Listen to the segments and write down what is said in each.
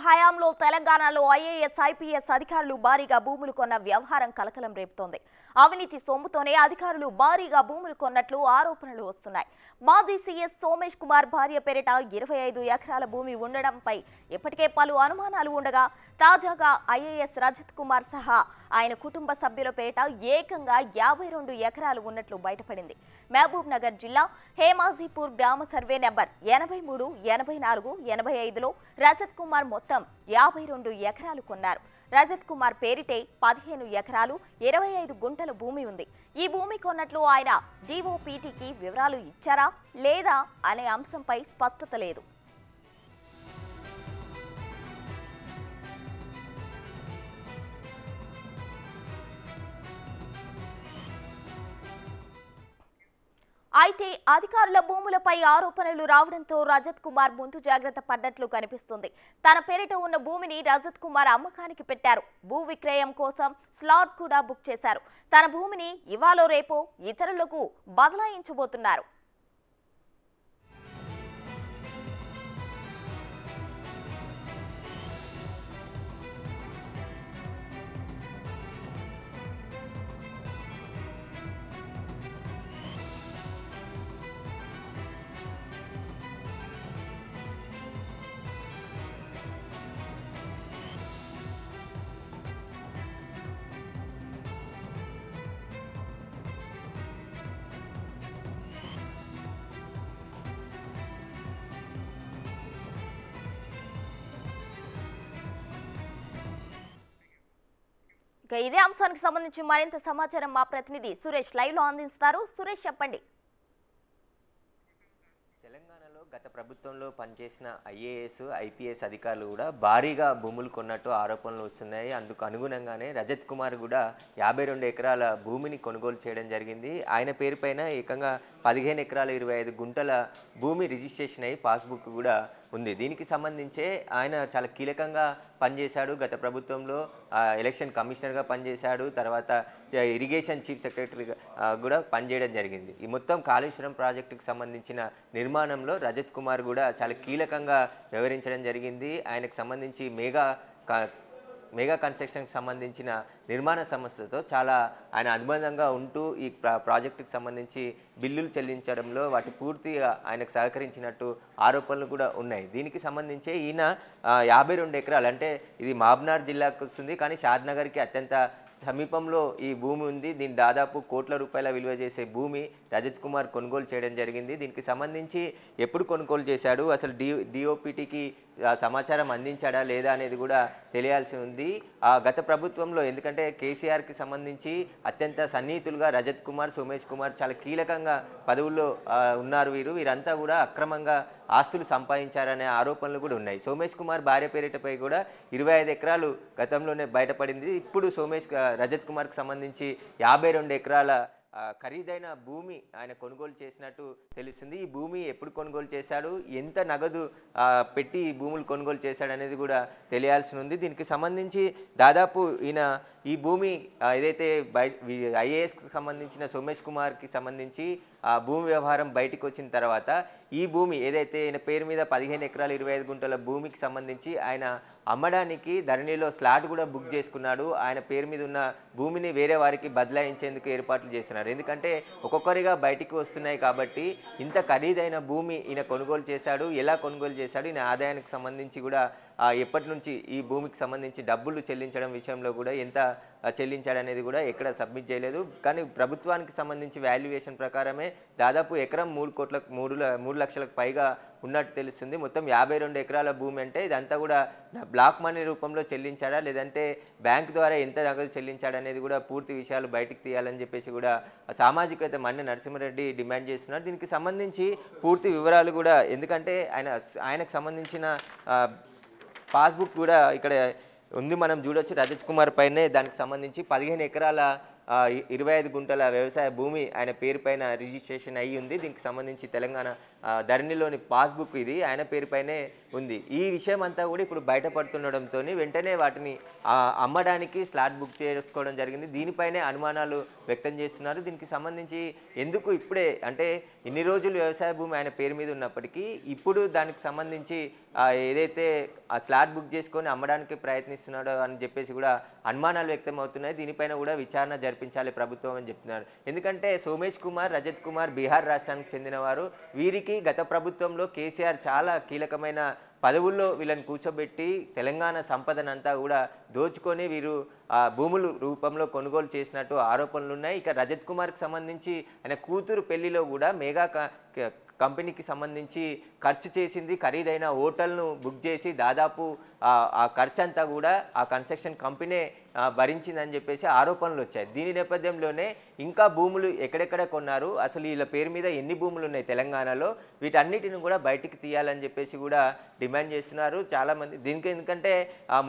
హయాంలో తెలంగాణలో IAS IPS అధికారులు భారీగా భూములు కొన్న వ్యవహారం కలకలం రేపుతోంది. అవినీతి సొమ్ముతోనే అధికారులు భారీగా భూములు కొన్నట్లు ఆరోపణలు వస్తున్నాయి. మాజీ సీఎస్ సోమేష్ కుమార్ భార్య పేరిట 25 ఎకరాల భూమి ఉండడంపై ఇప్పటికే పలు అనుమానాలు ఉండగా తాజాగా ఐఏఎస్ రజత్ కుమార్ సహా ఆయన కుటుంబ సభ్యుల పేరిట ఏకంగా 52 ఎకరాలు ఉన్నట్లు బయటపడింది. మహబూబ్ నగర్ జిల్లా హేమాజీపూర్ గ్రామ సర్వే నెంబర్ 83, 84, 85లో రజత్ కుమార్ మొత్తం 52 ఎకరాలు కొన్నారు. రజత్ కుమార్ పేరిటే 15 ఎకరాలు 25 గుంటల భూమి ఉంది. ఈ భూమి కొన్నట్లు ఆయన డిఓపిటికి వివరాలు ఇచ్చారా లేదా అనే అంశంపై స్పష్టత లేదు. అయితే అధికారుల భూములపై ఆరోపణలు రావడంతో రజత్ కుమార్ ముందు జాగ్రత్త పడ్డట్లు కనిపిస్తుంది. తన పేరిట ఉన్న భూమిని రజత్ కుమార్ అమ్మకానికి పెట్టారు. భూ విక్రయం కోసం స్లాట్ కూడా బుక్ చేశారు. తన భూమిని ఇవాళ రేపో ఇతరులకు బదలాయించబోతున్నారు. ఇదే అంశానికి సంబంధించి మరింత సమాచారం మా ప్రతినిధి సురేష్ లైవ్ లో అందిస్తారు. సురేష్, చెప్పండి. తెలంగాణలో గత ప్రభుత్వంలో పనిచేసిన ఐఏఎస్ ఐపీఎస్ అధికారులు కూడా భారీగా భూములు కొన్నట్టు ఆరోపణలు వస్తున్నాయి. అందుకు అనుగుణంగానే రజత్ కుమార్ కూడా 52 ఎకరాల భూమిని కొనుగోలు చేయడం జరిగింది. ఆయన పేరు పైన ఏకంగా 15 ఎకరాల 25 గుంటల భూమి రిజిస్ట్రేషన్ అయ్యి పాస్బుక్ కూడా ఉంది. దీనికి సంబంధించే ఆయన చాలా కీలకంగా పనిచేశాడు. గత ప్రభుత్వంలో ఎలక్షన్ కమిషనర్గా పనిచేశాడు. తర్వాత ఇరిగేషన్ చీఫ్ సెక్రటరీగా కూడా పనిచేయడం జరిగింది. ఈ మొత్తం కాళేశ్వరం ప్రాజెక్టుకు సంబంధించిన నిర్మాణంలో రజత్ కుమార్ కూడా చాలా కీలకంగా వ్యవహరించడం జరిగింది. ఆయనకు సంబంధించి మెగా కన్స్ట్రక్షన్కి సంబంధించిన నిర్మాణ సంస్థతో చాలా ఆయన అనుబంధంగా ఉంటూ ఈ ప్రాజెక్టుకు సంబంధించి బిల్లులు చెల్లించడంలో వాటి పూర్తిగా ఆయనకు సహకరించినట్టు ఆరోపణలు కూడా ఉన్నాయి. దీనికి సంబంధించి ఈయన 52 ఎకరాలు, అంటే ఇది మహబూబ్నగర్ జిల్లాకు వస్తుంది, కానీ షాద్నగర్కి అత్యంత సమీపంలో ఈ భూమి ఉంది. దీని దాదాపు కోట్ల రూపాయల విలువ చేసే భూమి రజత్ కుమార్ కొనుగోలు చేయడం జరిగింది. దీనికి సంబంధించి ఎప్పుడు కొనుగోలు చేశాడు, అసలు డిఓపిటికి సమాచారం అందించాడా లేదా అనేది కూడా తెలియాల్సి ఉంది. గత ప్రభుత్వంలో ఎందుకంటే కేసీఆర్కి సంబంధించి అత్యంత సన్నిహితులుగా రజత్ కుమార్, సోమేష్ కుమార్ చాలా కీలకంగా పదవుల్లో ఉన్నారు. వీరంతా కూడా అక్రమంగా ఆస్తులు సంపాదించారనే ఆరోపణలు కూడా ఉన్నాయి. సోమేష్ కుమార్ భార్య పేరిటపై కూడా 25 ఎకరాలు గతంలోనే బయటపడింది. ఇప్పుడు రజత్ కుమార్కి సంబంధించి 52 ఎకరాల ఖరీదైన భూమి ఆయన కొనుగోలు చేసినట్టు తెలుస్తుంది. ఈ భూమి ఎప్పుడు కొనుగోలు చేశాడు, ఎంత నగదు పెట్టి ఈ భూములు కొనుగోలు చేశాడు అనేది కూడా తెలియాల్సి ఉంది. దీనికి సంబంధించి దాదాపు ఈయన ఈ భూమి ఏదైతే ఐఏఎస్కి సంబంధించిన సోమేష్ కుమార్కి సంబంధించి ఆ భూమి వ్యవహారం బయటకు వచ్చిన తర్వాత ఈ భూమి ఏదైతే ఈయన పేరు మీద 15 ఎకరాలు 25 గుంటల భూమికి సంబంధించి ఆయన అమ్మడానికి ధరణిలో స్లాట్ కూడా బుక్ చేసుకున్నాడు. ఆయన పేరు మీద ఉన్న భూమిని వేరే వారికి బదలాయించేందుకు ఏర్పాట్లు చేస్తున్నారు. ఎందుకంటే ఒక్కొక్కరిగా బయటికి వస్తున్నాయి కాబట్టి ఇంత ఖరీదైన భూమి ఈయన కొనుగోలు చేశాడు. ఎలా కొనుగోలు చేశాడు, ఈయన ఆదాయానికి సంబంధించి కూడా ఎప్పటి నుంచి ఈ భూమికి సంబంధించి డబ్బులు చెల్లించడం విషయంలో కూడా ఎంత చెల్లించాడనేది కూడా ఎక్కడ సబ్మిట్ చేయలేదు. కానీ ప్రభుత్వానికి సంబంధించి వాల్యుయేషన్ ప్రకారమే దాదాపు ఎకరం 3 లక్షలకు పైగా ఉన్నట్టు తెలుస్తుంది. మొత్తం 52 ఎకరాల భూమి అంటే ఇదంతా కూడా బ్లాక్ మనీ రూపంలో చెల్లించాడా లేదంటే బ్యాంక్ ద్వారా ఎంత నగదు చెల్లించాడా అనేది కూడా పూర్తి విషయాలు బయటికి తీయాలని చెప్పేసి కూడా సామాజికవేత్త మన్నె నరసింహారెడ్డి డిమాండ్ చేస్తున్నారు. దీనికి సంబంధించి పూర్తి వివరాలు కూడా, ఎందుకంటే ఆయనకు సంబంధించిన పాస్బుక్ కూడా ఇక్కడ ఉంది, మనం చూడొచ్చు. రజత్ కుమార్ పైనే దానికి సంబంధించి 15 ఎకరాల 25 గుంటల వ్యవసాయ భూమి ఆయన పేరు పైన రిజిస్ట్రేషన్ అయ్యి ఉంది. దీనికి సంబంధించి తెలంగాణ ధరణిలోని పాస్బుక్ ఇది ఆయన పేరుపైనే ఉంది. ఈ విషయం అంతా కూడా ఇప్పుడు బయటపడుతుండడంతో వెంటనే వాటిని అమ్మడానికి స్లాట్ బుక్ చేసుకోవడం జరిగింది. దీనిపైనే అనుమానాలు వ్యక్తం చేస్తున్నారు. దీనికి సంబంధించి ఎందుకు ఇప్పుడే అంటే ఇన్ని రోజులు వ్యవసాయ భూమి ఆయన పేరు మీద ఉన్నప్పటికీ ఇప్పుడు దానికి సంబంధించి ఏదైతే ఆ స్లాట్ బుక్ చేసుకొని అమ్మడానికి ప్రయత్నిస్తున్నాడో అని చెప్పేసి కూడా అనుమానాలు వ్యక్తం అవుతున్నాయి. దీనిపైన కూడా విచారణ జరిపించాలి ప్రభుత్వం అని చెప్తున్నారు. ఎందుకంటే సోమేష్ కుమార్, రజత్ కుమార్ బీహార్ రాష్ట్రానికి చెందినవారు. వీరికి గత ప్రభుత్వంలో కేసీఆర్ చాలా కీలకమైన పదవుల్లో వీళ్ళని కూర్చోబెట్టి తెలంగాణ సంపదనంతా కూడా దోచుకొని వీరు భూముల రూపంలో కొనుగోలు చేసినట్టు ఆరోపణలు ఉన్నాయి. ఇక రజత్ కుమార్కి సంబంధించి ఆయన కూతురు పెళ్లిలో కూడా మెగా కంపెనీకి సంబంధించి ఖర్చు చేసింది, ఖరీదైన హోటల్ను బుక్ చేసి దాదాపు ఆ ఖర్చు అంతా కూడా ఆ కన్స్ట్రక్షన్ కంపెనీ భరించిందని చెప్పేసి ఆరోపణలు వచ్చాయి. దీని నేపథ్యంలోనే ఇంకా భూములు ఎక్కడెక్కడ కొన్నారు, అసలు వీళ్ళ పేరు మీద ఎన్ని భూములు ఉన్నాయి తెలంగాణలో, వీటన్నిటిని కూడా బయటికి తీయాలని చెప్పేసి కూడా డిమాండ్ చేస్తున్నారు చాలామంది. దీనికి ఎందుకంటే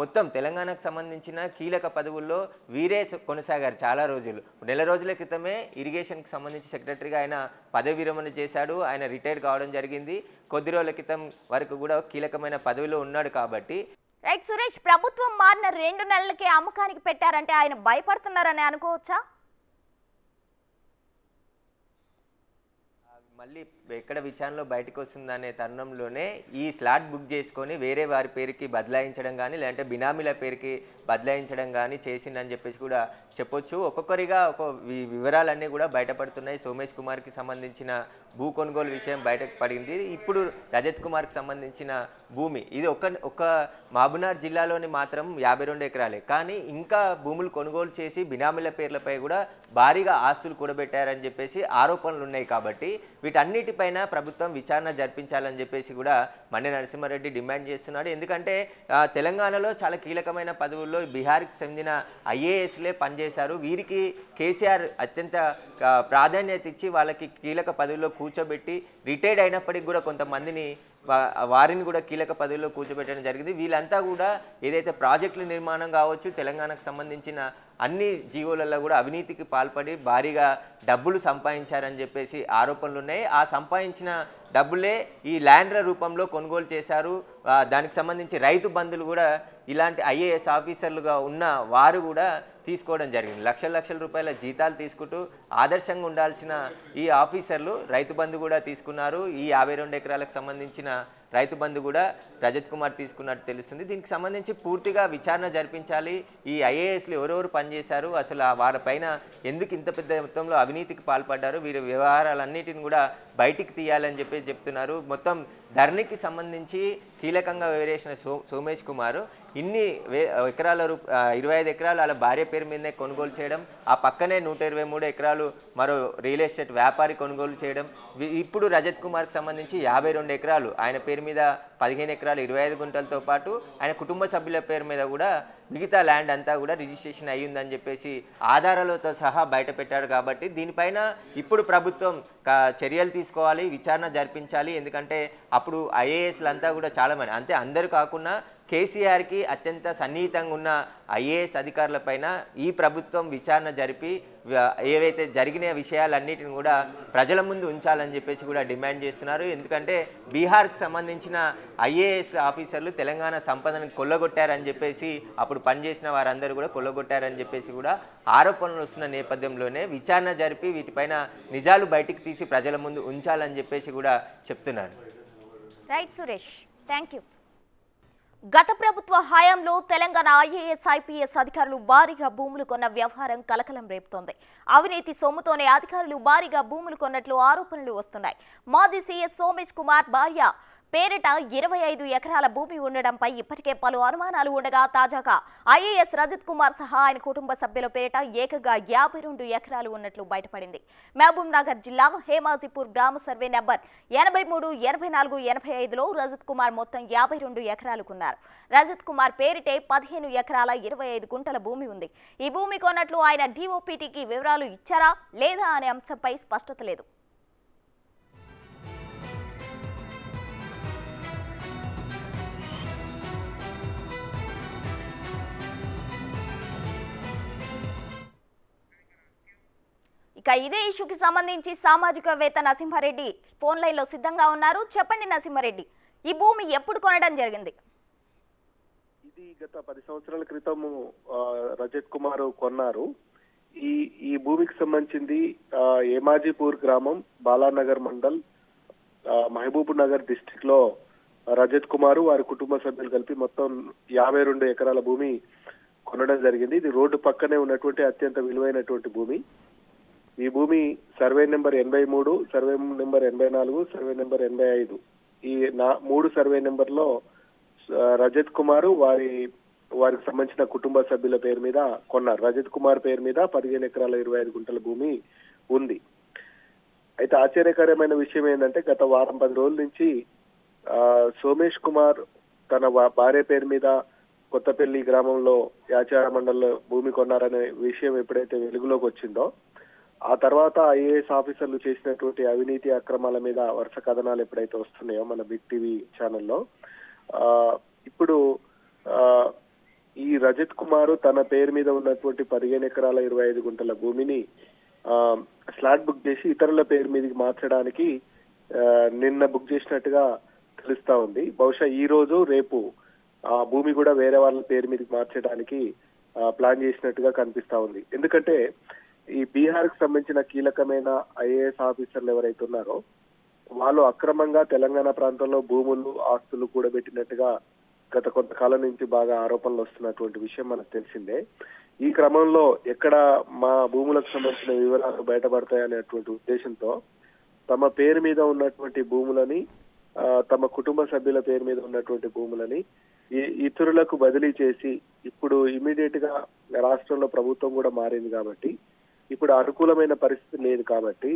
మొత్తం తెలంగాణకు సంబంధించిన కీలక పదవుల్లో వీరే కొనసాగారు చాలా రోజులు. నెల రోజుల క్రితమే ఇరిగేషన్కి సంబంధించి సెక్రటరీగా ఆయన పదవి విరమణ చేశాడు. ఆయన రిటైర్ కావడం జరిగింది. కొద్ది రోజుల క్రితం వరకు కూడా కీలకమైన పదవిలో ఉన్నాడు. కాబట్టి రైట్ సురేష్, ప్రభుత్వం మారిన 2 నెలలకే అమ్మకానికి పెట్టారంటే ఆయన భయపడుతున్నారని అనుకోవచ్చా? మళ్ళీ ఎక్కడ విచారణలో బయటకు వస్తుందనే తరుణంలోనే ఈ స్లాట్ బుక్ చేసుకొని వేరే వారి పేరుకి బదలాయించడం కానీ లేదంటే బినామీల పేరుకి బదలాయించడం కానీ చేసిందని చెప్పేసి కూడా చెప్పొచ్చు. ఒక్కొక్కరిగా వివరాలన్నీ కూడా బయటపడుతున్నాయి. సోమేష్ కుమార్కి సంబంధించిన భూ కొనుగోలు విషయం బయటకు పడింది. ఇప్పుడు రజత్ కుమార్కి సంబంధించిన భూమి ఇది ఒక మహబూబ్నగర్ జిల్లాలోని మాత్రం 52 ఎకరాలే. కానీ ఇంకా భూములు కొనుగోలు చేసి బినామీల పేర్లపై కూడా భారీగా ఆస్తులు కూడబెట్టారని చెప్పేసి ఆరోపణలు ఉన్నాయి. కాబట్టి వీటన్నిటిపైన ప్రభుత్వం విచారణ జరిపించాలని చెప్పేసి కూడా మన్నె నరసింహారెడ్డి డిమాండ్ చేస్తున్నాడు. ఎందుకంటే తెలంగాణలో చాలా కీలకమైన పదవుల్లో బీహార్కి చెందిన ఐఏఎస్లే పనిచేశారు. వీరికి కేసీఆర్ అత్యంత ప్రాధాన్యత ఇచ్చి వాళ్ళకి కీలక పదవుల్లో కూర్చోబెట్టి రిటైర్డ్ అయినప్పటికీ కూడా కొంతమందిని వారిని కూడా కీలక పదవుల్లో కూర్చోబెట్టడం జరిగింది. వీళ్ళంతా కూడా ఏదైతే ప్రాజెక్టుల నిర్మాణం కావచ్చు, తెలంగాణకు సంబంధించిన అన్ని జీవోలలో కూడా అవినీతికి పాల్పడి భారీగా డబ్బులు సంపాదించారని చెప్పేసి ఆరోపణలు ఉన్నాయి. ఆ సంపాదించిన డబ్బులే ఈ ల్యాండ్ల రూపంలో కొనుగోలు చేశారు. దానికి సంబంధించి రైతు బంధులు కూడా ఇలాంటి ఐఏఎస్ ఆఫీసర్లుగా ఉన్న వారు కూడా తీసుకోవడం జరిగింది. లక్షల రూపాయల జీతాలు తీసుకుంటూ ఆదర్శంగా ఉండాల్సిన ఈ ఆఫీసర్లు రైతు బంధు కూడా తీసుకున్నారు. ఈ 52 ఎకరాలకు సంబంధించిన రైతు బంధు కూడా రజత్ కుమార్ తీసుకున్నట్టు తెలుస్తుంది. దీనికి సంబంధించి పూర్తిగా విచారణ జరిపించాలి. ఈ ఐఏఎస్లు ఎవరెవరు పనిచేశారు, అసలు వారిపైన ఎందుకు ఇంత పెద్ద మొత్తంలో అవినీతికి పాల్పడ్డారు, వీరి వ్యవహారాలన్నిటిని కూడా బయటికి తీయాలని చెప్పేసి చెప్తున్నారు. మొత్తం ధరణికి సంబంధించి కీలకంగా వివరించిన సోమేష్ కుమార్ ఇన్ని ఎకరాల 25 ఎకరాలు అలా భార్య పేరు మీదనే కొనుగోలు చేయడం, ఆ పక్కనే 123 ఎకరాలు మరో రియల్ ఎస్టేట్ వ్యాపారి కొనుగోలు చేయడం, ఇప్పుడు రజత్ కుమార్కి సంబంధించి 52 ఎకరాలు ఆయన పేరు మీద 15 ఎకరాలు 25 గుంటలతో పాటు ఆయన కుటుంబ సభ్యుల పేరు మీద కూడా మిగతా ల్యాండ్ అంతా కూడా రిజిస్ట్రేషన్ అయ్యిందని చెప్పేసి ఆధారాలతో సహా బయట పెట్టాడు. కాబట్టి దీనిపైన ఇప్పుడు ప్రభుత్వం చర్యలు తీసుకోవాలి, విచారణ జరిపించాలి. ఎందుకంటే అప్పుడు ఐఏఎస్లంతా కూడా చాలామంది, అంతే అందరూ కాకుండా కేసీఆర్కి అత్యంత సన్నిహితంగా ఉన్న ఐఏఎస్ అధికారులపైన ఈ ప్రభుత్వం విచారణ జరిపి ఏవైతే జరిగిన విషయాలన్నిటిని కూడా ప్రజల ముందు ఉంచాలని చెప్పేసి కూడా డిమాండ్ చేస్తున్నారు. ఎందుకంటే బీహార్కి సంబంధించిన ఐఏఎస్ ఆఫీసర్లు తెలంగాణ సంపదను కొల్లగొట్టారని చెప్పేసి అప్పుడు పనిచేసిన వారందరూ కూడా కొల్లగొట్టారని చెప్పేసి కూడా ఆరోపణలు వస్తున్న నేపథ్యంలోనే విచారణ జరిపి వీటిపైన నిజాలు బయటికి తీసి ప్రజల ముందు ఉంచాలని చెప్పేసి కూడా చెప్తున్నారు. Right Suresh, thank you. గత ప్రభుత్వ హయాంలో తెలంగాణ ఐఏఎస్ ఐపీఎస్ అధికారులు భారీగా భూములు కొన్న వ్యవహారం కలకలం రేపుతోంది. అవినీతి సొమ్ముతోనే అధికారులు భారీగా భూములు కొన్నట్లు ఆరోపణలు వస్తున్నాయి. మాజీ సీఎస్ సోమేష్ కుమార్ భార్య పేరిట 25 ఎకరాల భూమి ఉండడంపై ఇప్పటికే పలు అనుమానాలు ఉండగా తాజాగా ఐఏఎస్ రజత్ కుమార్ సహా ఆయన కుటుంబ సభ్యుల పేరిట ఏకంగా 52 ఎకరాలు ఉన్నట్లు బయటపడింది. మహబూబ్ నగర్ జిల్లా హేమాజీపూర్ గ్రామ సర్వే నెంబర్ 83, 84, 85లో రజత్ కుమార్ మొత్తం 52 ఎకరాలు కొన్నారు. రజత్ కుమార్ పేరిటే 15 ఎకరాల 25 గుంటల భూమి ఉంది. ఈ భూమి కొన్నట్లు ఆయన డిఓపిటికి వివరాలు ఇచ్చారా లేదా అనే అంశంపై స్పష్టత లేదు. ఇక ఇదే ఇష్యూకి సంబంధించి సామాజికవేత్త నరసింహారెడ్డి ఫోన్ లైన్ లో సిద్ధంగా ఉన్నారు. చెప్పండి నరసింహారెడ్డి, ఈ భూమి ఎప్పుడు కొనడం జరిగింది? ఇది గత 10 సంవత్సరాల క్రితం రజత్ కుమార్ కొన్నారు. ఈ భూమికి సంబంధించింది ఏమాజీపూర్ గ్రామం, బాలానగర్ మండల్, మహబూబ్ నగర్ డిస్ట్రిక్ట్ లో రజత్ కుమార్ వారి కుటుంబ సభ్యులు కలిపి మొత్తం 52 ఎకరాల భూమి కొనడం జరిగింది. ఇది రోడ్డు పక్కనే ఉన్నటువంటి అత్యంత విలువైనటువంటి భూమి. ఈ భూమి survey number 83, survey number 84, survey number 85 ఈ 3 సర్వే నెంబర్లో రజత్ కుమార్ వారికి సంబంధించిన కుటుంబ సభ్యుల పేరు మీద కొన్నారు. రజత్ కుమార్ పేరు మీద 15 ఎకరాల 25 గుంటల భూమి ఉంది. అయితే ఆశ్చర్యకరమైన విషయం ఏంటంటే గత వారం 10 రోజుల నుంచి సోమేష్ కుమార్ తన భార్య పేరు మీద కొత్తపల్లి గ్రామంలో యాచార మండలంలో భూమి కొన్నారనే విషయం ఎప్పుడైతే వెలుగులోకి వచ్చిందో ఆ తర్వాత ఐఏఎస్ ఆఫీసర్లు చేసినటువంటి అవినీతి అక్రమాల మీద వరుస కథనాలు ఎప్పుడైతే వస్తున్నాయో మన బిగ్ టీవీ ఛానల్లో ఇప్పుడు ఈ రజత్ కుమార్ తన పేరు మీద ఉన్నటువంటి 15 ఎకరాల 25 గుంటల భూమిని స్లాట్ బుక్ చేసి ఇతరుల పేరు మీదకి మార్చడానికి నిన్న బుక్ చేసినట్టుగా తెలుస్తా ఉంది. బహుశా ఈ రోజు రేపు ఆ భూమి కూడా వేరే వాళ్ళ పేరు మీదకి మార్చడానికి ప్లాన్ చేసినట్టుగా కనిపిస్తా ఉంది. ఎందుకంటే ఈ బీహార్ కు సంబంధించిన కీలకమైన ఐఏఎస్ ఆఫీసర్లు ఎవరైతే ఉన్నారో వాళ్ళు అక్రమంగా తెలంగాణ ప్రాంతంలో భూములు ఆస్తులు కూడబెట్టినట్టుగా గత కొంతకాలం నుంచి బాగా ఆరోపణలు వస్తున్నటువంటి విషయం మనకు తెలిసిందే. ఈ క్రమంలో ఎక్కడ మా భూములకు సంబంధించిన వివరాలు బయటపడతాయనేటువంటి ఉద్దేశంతో తమ పేరు మీద ఉన్నటువంటి భూములని తమ కుటుంబ సభ్యుల పేరు మీద ఉన్నటువంటి భూములని ఇతరులకు బదిలీ చేసి ఇప్పుడు ఇమీడియట్ గా రాష్ట్రంలో ప్రభుత్వం కూడా మారింది కాబట్టి ఇప్పుడు అనుకూలమైన పరిస్థితి లేదు కాబట్టి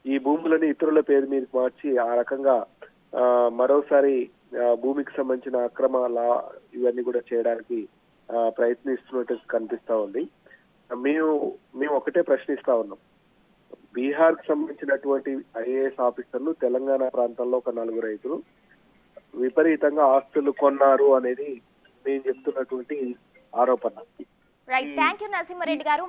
ఈ భూములని ఇతరుల పేరు మీద మార్చి ఆ రకంగా మరోసారి భూమికి సంబంధించిన అక్రమ ఇవన్నీ కూడా చేయడానికి ప్రయత్నిస్తున్నట్టు కనిపిస్తా ఉంది. మేము ఒకటే ప్రశ్నిస్తా ఉన్నాం. బీహార్ కు సంబంధించినటువంటి ఐఏఎస్ ఆఫీసర్లు తెలంగాణ ప్రాంతంలో ఒక 4 రైతులు విపరీతంగా ఆస్తులు కొన్నారు అనేది మేము చెప్తున్నటువంటి ఆరోపణ. రైట్, థ్యాంక్ యూ నరసింహారెడ్డి గారు.